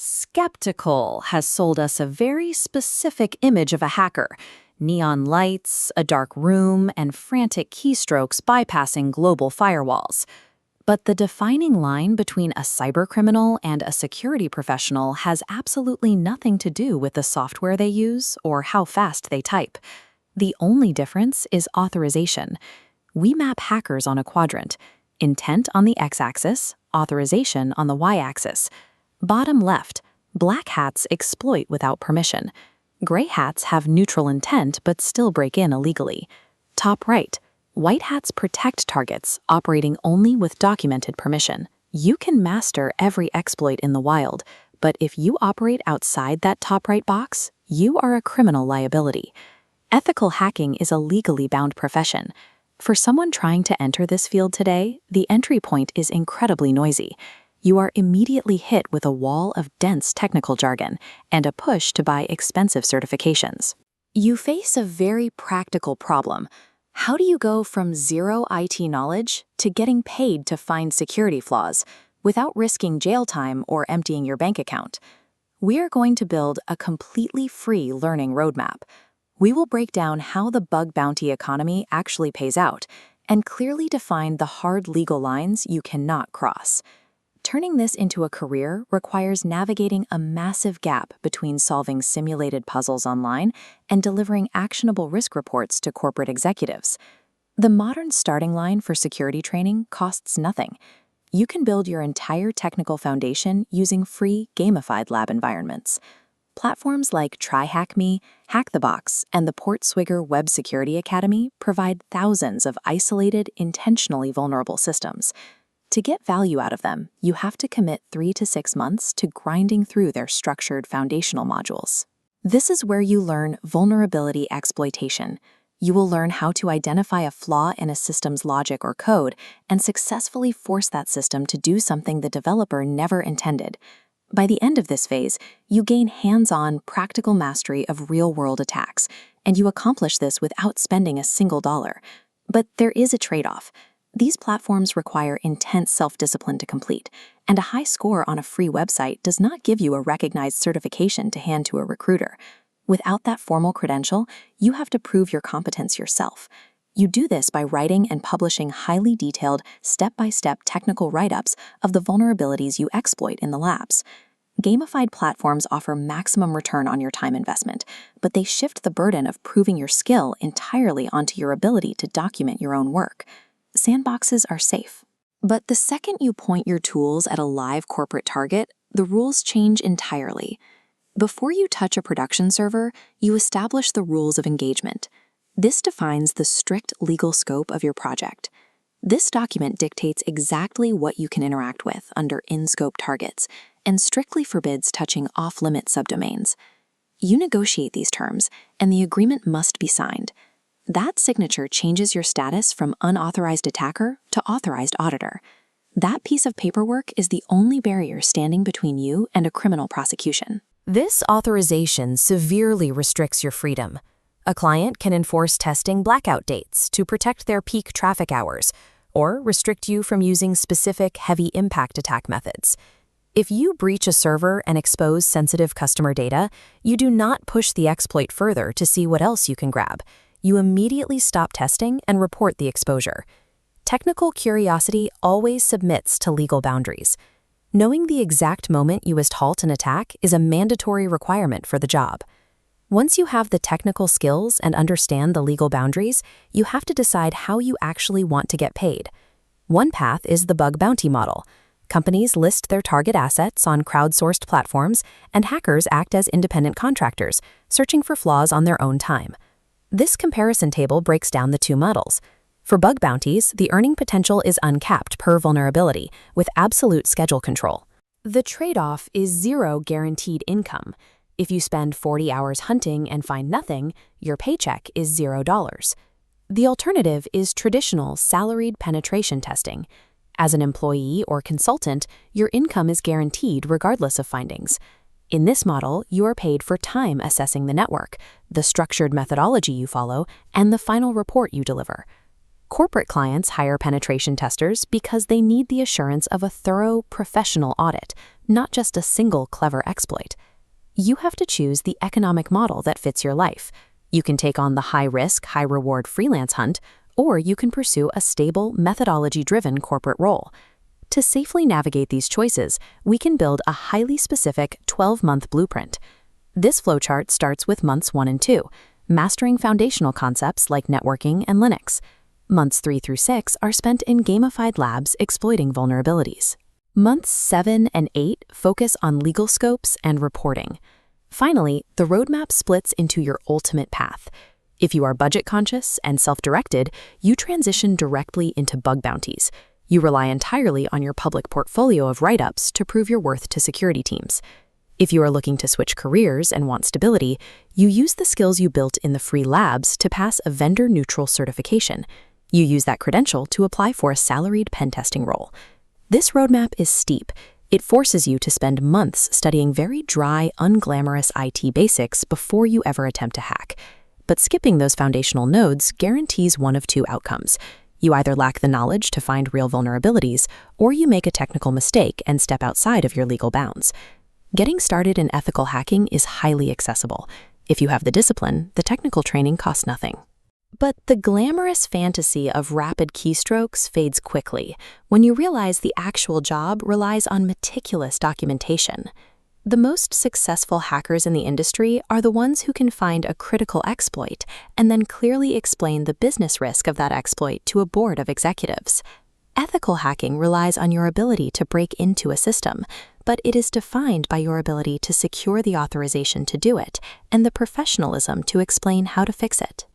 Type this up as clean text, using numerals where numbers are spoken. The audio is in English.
Skeptical has sold us a very specific image of a hacker: neon lights, a dark room, and frantic keystrokes bypassing global firewalls. But the defining line between a cybercriminal and a security professional has absolutely nothing to do with the software they use or how fast they type. The only difference is authorization. We map hackers on a quadrant: intent on the x-axis, authorization on the y-axis. Bottom left, black hats exploit without permission. Gray hats have neutral intent but still break in illegally. Top right, white hats protect targets, operating only with documented permission. You can master every exploit in the wild, but if you operate outside that top right box, you are a criminal liability. Ethical hacking is a legally bound profession. For someone trying to enter this field today, the entry point is incredibly noisy. You are immediately hit with a wall of dense technical jargon and a push to buy expensive certifications. You face a very practical problem. How do you go from zero IT knowledge to getting paid to find security flaws without risking jail time or emptying your bank account? We are going to build a completely free learning roadmap. We will break down how the bug bounty economy actually pays out and clearly define the hard legal lines you cannot cross. Turning this into a career requires navigating a massive gap between solving simulated puzzles online and delivering actionable risk reports to corporate executives. The modern starting line for security training costs nothing. You can build your entire technical foundation using free, gamified lab environments. Platforms like TryHackMe, HackTheBox, and the Portswigger Web Security Academy provide thousands of isolated, intentionally vulnerable systems. To get value out of them, you have to commit 3 to 6 months to grinding through their structured foundational modules. This is where you learn vulnerability exploitation. You will learn how to identify a flaw in a system's logic or code and successfully force that system to do something the developer never intended. By the end of this phase, you gain hands-on, practical mastery of real-world attacks, and you accomplish this without spending a single dollar. But there is a trade-off. These platforms require intense self-discipline to complete, and a high score on a free website does not give you a recognized certification to hand to a recruiter. Without that formal credential, you have to prove your competence yourself. You do this by writing and publishing highly detailed, step-by-step technical write-ups of the vulnerabilities you exploit in the labs. Gamified platforms offer maximum return on your time investment, but they shift the burden of proving your skill entirely onto your ability to document your own work. Sandboxes are safe. But the second you point your tools at a live corporate target, the rules change entirely. Before you touch a production server, you establish the rules of engagement. This defines the strict legal scope of your project. This document dictates exactly what you can interact with under in-scope targets and strictly forbids touching off-limit subdomains. You negotiate these terms, and the agreement must be signed. That signature changes your status from unauthorized attacker to authorized auditor. That piece of paperwork is the only barrier standing between you and a criminal prosecution. This authorization severely restricts your freedom. A client can enforce testing blackout dates to protect their peak traffic hours, or restrict you from using specific heavy impact attack methods. If you breach a server and expose sensitive customer data, you do not push the exploit further to see what else you can grab. You immediately stop testing and report the exposure. Technical curiosity always submits to legal boundaries. Knowing the exact moment you must halt an attack is a mandatory requirement for the job. Once you have the technical skills and understand the legal boundaries, you have to decide how you actually want to get paid. One path is the bug bounty model. Companies list their target assets on crowdsourced platforms, and hackers act as independent contractors, searching for flaws on their own time. This comparison table breaks down the two models. For bug bounties, the earning potential is uncapped per vulnerability, with absolute schedule control. The trade-off is zero guaranteed income. If you spend 40 hours hunting and find nothing, your paycheck is $0. The alternative is traditional salaried penetration testing. As an employee or consultant, your income is guaranteed regardless of findings. In this model, you are paid for time assessing the network, the structured methodology you follow, and the final report you deliver. Corporate clients hire penetration testers because they need the assurance of a thorough, professional audit, not just a single clever exploit. You have to choose the economic model that fits your life. You can take on the high-risk, high-reward freelance hunt, or you can pursue a stable, methodology-driven corporate role. To safely navigate these choices, we can build a highly specific 12-month blueprint. This flowchart starts with months 1 and 2, mastering foundational concepts like networking and Linux. Months 3 through 6 are spent in gamified labs exploiting vulnerabilities. Months 7 and 8 focus on legal scopes and reporting. Finally, the roadmap splits into your ultimate path. If you are budget-conscious and self-directed, you transition directly into bug bounties. You rely entirely on your public portfolio of write-ups to prove your worth to security teams. If you are looking to switch careers and want stability, you use the skills you built in the free labs to pass a vendor-neutral certification. You use that credential to apply for a salaried pen testing role. This roadmap is steep. It forces you to spend months studying very dry, unglamorous IT basics before you ever attempt to hack. But skipping those foundational nodes guarantees one of two outcomes. You either lack the knowledge to find real vulnerabilities, or you make a technical mistake and step outside of your legal bounds. Getting started in ethical hacking is highly accessible. If you have the discipline, the technical training costs nothing. But the glamorous fantasy of rapid keystrokes fades quickly when you realize the actual job relies on meticulous documentation. The most successful hackers in the industry are the ones who can find a critical exploit and then clearly explain the business risk of that exploit to a board of executives. Ethical hacking relies on your ability to break into a system, but it is defined by your ability to secure the authorization to do it and the professionalism to explain how to fix it.